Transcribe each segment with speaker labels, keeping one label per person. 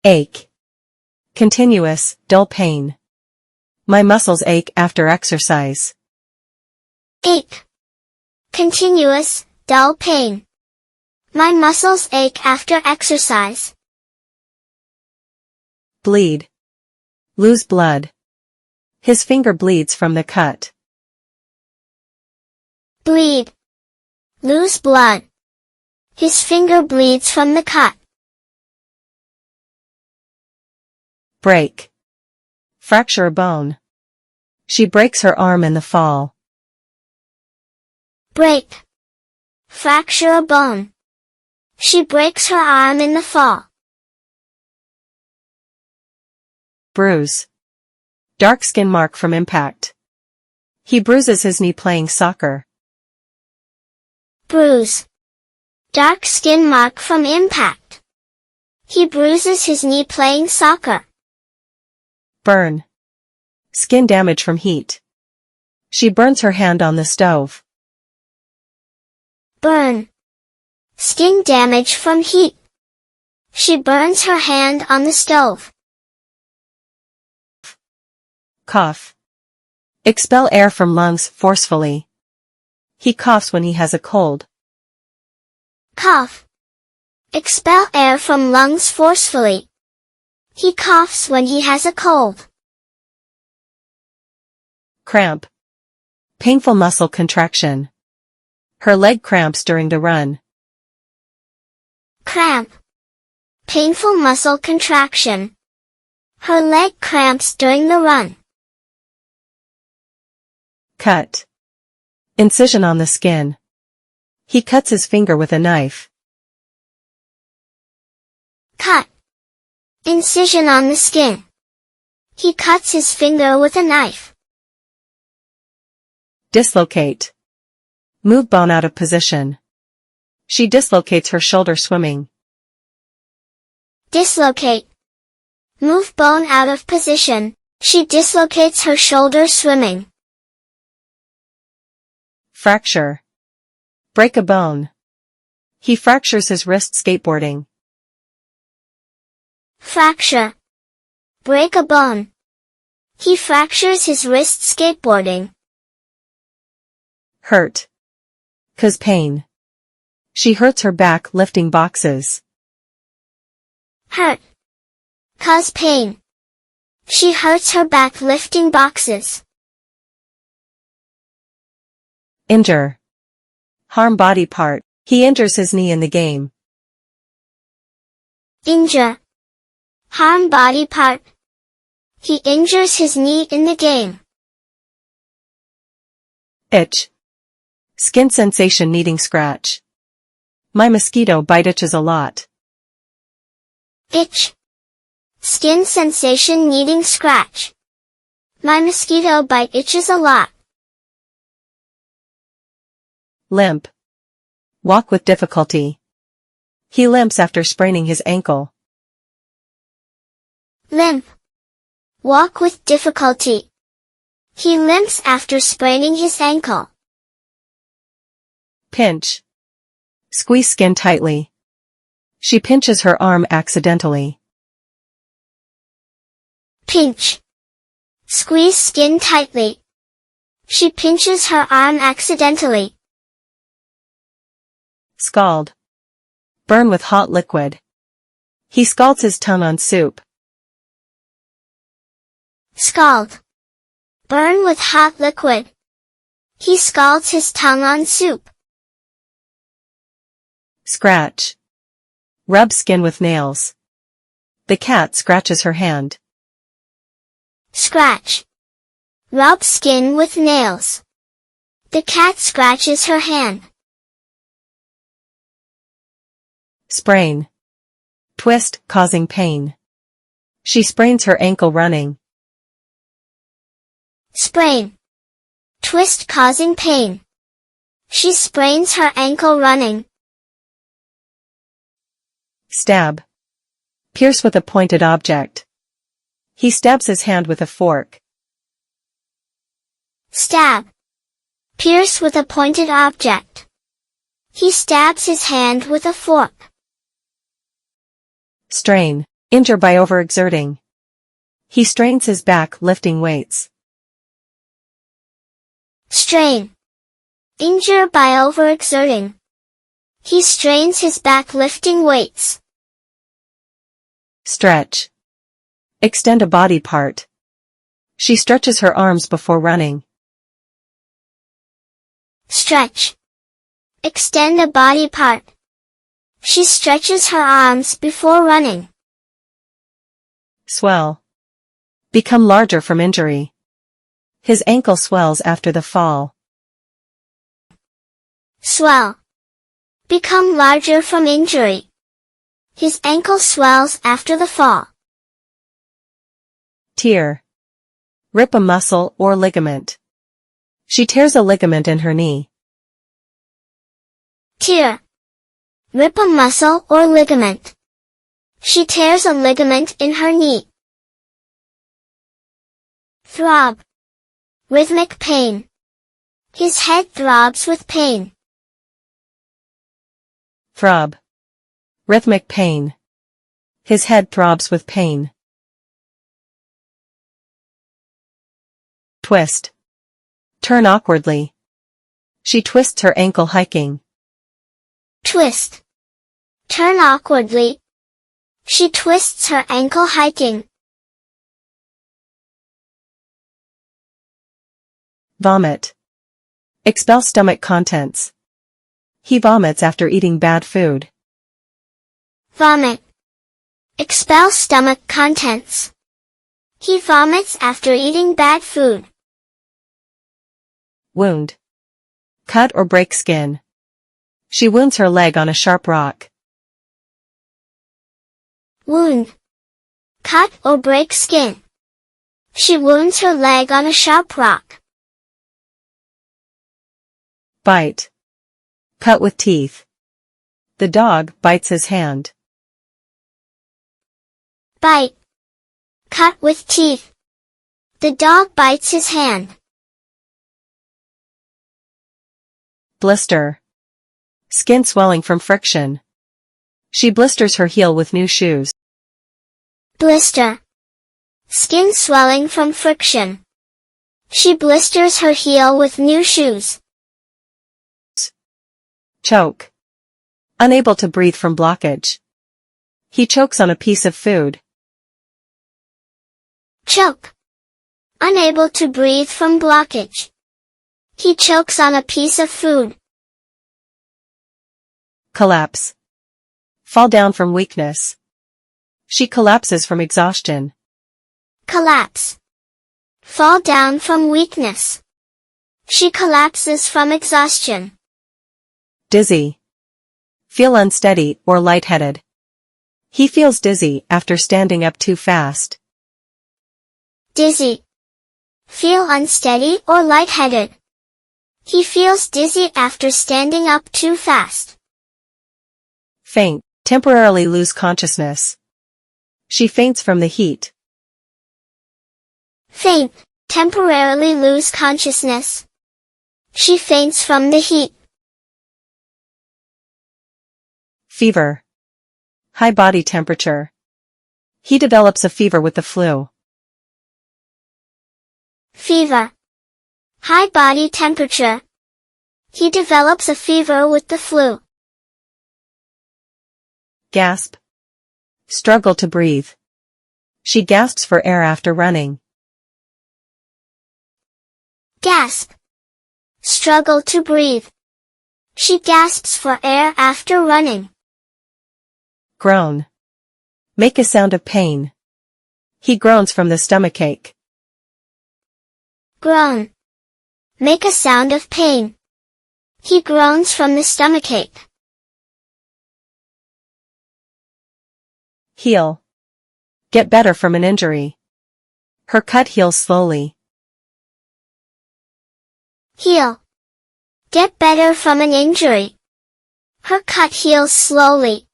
Speaker 1: Ache. Continuous, dull pain. My muscles ache after exercise.
Speaker 2: Ache. Continuous, dull pain. My muscles ache after exercise.
Speaker 1: Bleed. Lose blood. His finger bleeds from the cut.
Speaker 2: Bleed. Lose blood. His finger bleeds from the cut.
Speaker 1: Break. Fracture a bone. She breaks her arm in the fall.
Speaker 2: Break. Fracture a bone. She breaks her arm in the fall.
Speaker 1: Bruise. Dark skin mark from impact. He bruises his knee playing soccer.
Speaker 2: Bruise. Dark skin mark from impact. He bruises his knee playing soccer.
Speaker 1: Burn. Skin damage from heat. She burns her hand on the stove.
Speaker 2: Burn. Skin damage from heat. She burns her hand on the stove.
Speaker 1: Cough. Expel air from lungs forcefully. He coughs when he has a cold.
Speaker 2: Cough. Expel air from lungs forcefully. He coughs when he has a cold.
Speaker 1: Cramp. Painful muscle contraction. Her leg cramps during the run.
Speaker 2: Cramp. Painful muscle contraction. Her leg cramps during the run.
Speaker 1: Cut. Incision on the skin. He cuts his finger with a knife.
Speaker 2: Cut. Incision on the skin. He cuts his finger with a knife.
Speaker 1: Dislocate. Move bone out of position. She dislocates her shoulder swimming.
Speaker 2: Dislocate. Move bone out of position. She dislocates her shoulder swimming.
Speaker 1: Fracture. Break a bone. He fractures his wrist skateboarding.
Speaker 2: Fracture. Break a bone. He fractures his wrist skateboarding.
Speaker 1: Hurt. Cause pain. She hurts her back lifting boxes.
Speaker 2: Hurt. Cause pain. She hurts her back lifting boxes.
Speaker 1: Injure. Harm body part. He injures his knee in the game.
Speaker 2: Injure. Harm body part. He injures his knee in the game.
Speaker 1: Itch. Skin sensation needing scratch. My mosquito bite itches a lot.
Speaker 2: Itch. Skin sensation needing scratch. My mosquito bite itches a lot.
Speaker 1: Limp. Walk with difficulty. He limps after spraining his ankle.
Speaker 2: Limp. Walk with difficulty. He limps after spraining his ankle.
Speaker 1: Pinch. Squeeze skin tightly. She pinches her arm accidentally.
Speaker 2: Pinch. Squeeze skin tightly. She pinches her arm accidentally.
Speaker 1: Scald. Burn with hot liquid. He scalds his tongue on soup.
Speaker 2: Scald. Burn with hot liquid. He scalds his tongue on soup.
Speaker 1: Scratch. Rub skin with nails. The cat scratches her hand.
Speaker 2: Scratch. Rub skin with nails. The cat scratches her hand.
Speaker 1: Sprain. Twist, causing pain. She sprains her ankle running.
Speaker 2: Sprain. Twist causing pain. She sprains her ankle running.
Speaker 1: Stab. Pierce with a pointed object. He stabs his hand with a fork.
Speaker 2: Stab. Pierce with a pointed object. He stabs his hand with a fork.
Speaker 1: Strain. Injure by overexerting. He strains his back lifting weights.
Speaker 2: Strain. Injure by overexerting. He strains his back lifting weights.
Speaker 1: Stretch. Extend a body part. She stretches her arms before running.
Speaker 2: Stretch. Extend a body part. She stretches her arms before running.
Speaker 1: Swell. Become larger from injury. His ankle swells after the fall.
Speaker 2: Swell. Become larger from injury. His ankle swells after the fall.
Speaker 1: Tear. Rip a muscle or ligament. She tears a ligament in her knee.
Speaker 2: Tear. Rip a muscle or ligament. She tears a ligament in her knee. Throb. Rhythmic pain. His head throbs with pain.
Speaker 1: Throb. Rhythmic pain. His head throbs with pain. Twist. Turn awkwardly. She twists her ankle hiking.
Speaker 2: Twist. Turn awkwardly. She twists her ankle hiking.
Speaker 1: Vomit. Expel stomach contents. He vomits after eating bad food.
Speaker 2: Vomit. Expel stomach contents. He vomits after eating bad food.
Speaker 1: Wound. Cut or break skin. She wounds her leg on a sharp rock.
Speaker 2: Wound. Cut or break skin. She wounds her leg on a sharp rock.
Speaker 1: Bite. Cut with teeth. The dog bites his hand.
Speaker 2: Bite. Cut with teeth. The dog bites his hand.
Speaker 1: Blister. Skin swelling from friction. She blisters her heel with new shoes.
Speaker 2: Blister. Skin swelling from friction. She blisters her heel with new shoes.
Speaker 1: Choke. Unable to breathe from blockage. He chokes on a piece of food.
Speaker 2: Choke. Unable to breathe from blockage. He chokes on a piece of food.
Speaker 1: Collapse. Fall down from weakness. She collapses from exhaustion.
Speaker 2: Collapse. Fall down from weakness. She collapses from exhaustion.
Speaker 1: Dizzy. Feel unsteady or lightheaded. He feels dizzy after standing up too fast.
Speaker 2: Dizzy. Feel unsteady or lightheaded. He feels dizzy after standing up too fast.
Speaker 1: Faint. Temporarily lose consciousness. She faints from the heat.
Speaker 2: Faint. Temporarily lose consciousness. She faints from the heat.
Speaker 1: Fever. High body temperature. He develops a fever with the flu.
Speaker 2: Fever. High body temperature. He develops a fever with the flu.
Speaker 1: Gasp. Struggle to breathe. She gasps for air after running.
Speaker 2: Gasp. Struggle to breathe. She gasps for air after running.
Speaker 1: Groan. Make a sound of pain. He groans from the stomachache.
Speaker 2: Groan. Make a sound of pain. He groans from the stomachache.
Speaker 1: Heal. Get better from an injury. Her cut heals slowly.
Speaker 2: Heal. Get better from an injury. Her cut heals slowly.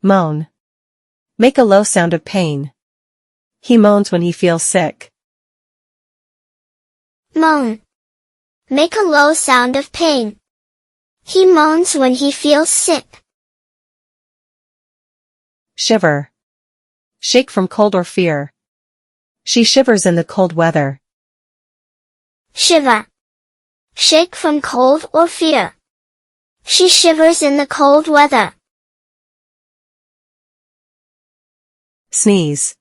Speaker 1: Moan. Make a low sound of pain. He moans when he feels sick.
Speaker 2: Moan. Make a low sound of pain. He moans when he feels sick.
Speaker 1: Shiver. Shake from cold or fear. She shivers in the cold weather.
Speaker 2: Shiver. Shake from cold or fear. She shivers in the cold weather.
Speaker 1: Sneeze.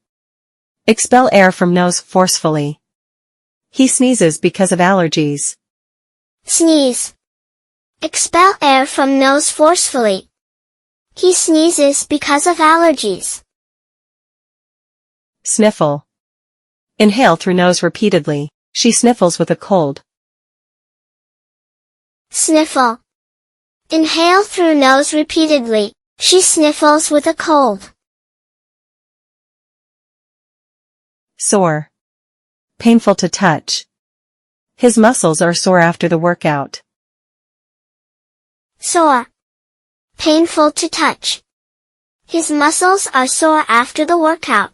Speaker 1: Expel air from nose forcefully. He sneezes because of allergies.
Speaker 2: Sneeze. Expel air from nose forcefully. He sneezes because of allergies.
Speaker 1: Sniffle. Inhale through nose repeatedly. She sniffles with a cold.
Speaker 2: Sniffle. Inhale through nose repeatedly. She sniffles with a cold.
Speaker 1: Sore. Painful to touch. His muscles are sore after the workout.
Speaker 2: Sore. Painful to touch. His muscles are sore after the workout.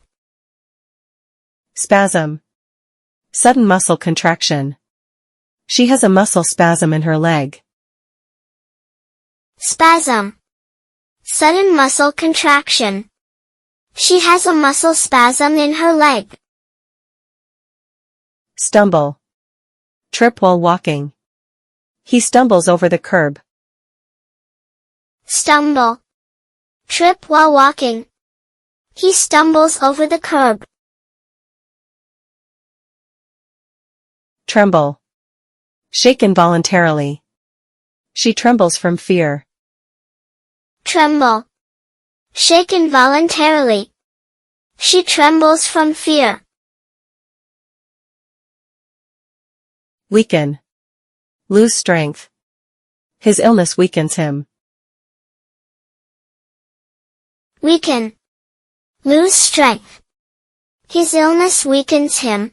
Speaker 1: Spasm. Sudden muscle contraction. She has a muscle spasm in her leg.
Speaker 2: Spasm. Sudden muscle contraction. She has a muscle spasm in her leg.
Speaker 1: Stumble. Trip while walking. He stumbles over the curb.
Speaker 2: Stumble. Trip while walking. He stumbles over the curb.
Speaker 1: Tremble. Shake involuntarily. She trembles from fear.
Speaker 2: Tremble. Shake involuntarily. She trembles from fear.
Speaker 1: Weaken. Lose strength. His illness weakens him.
Speaker 2: Weaken. Lose strength. His illness weakens him.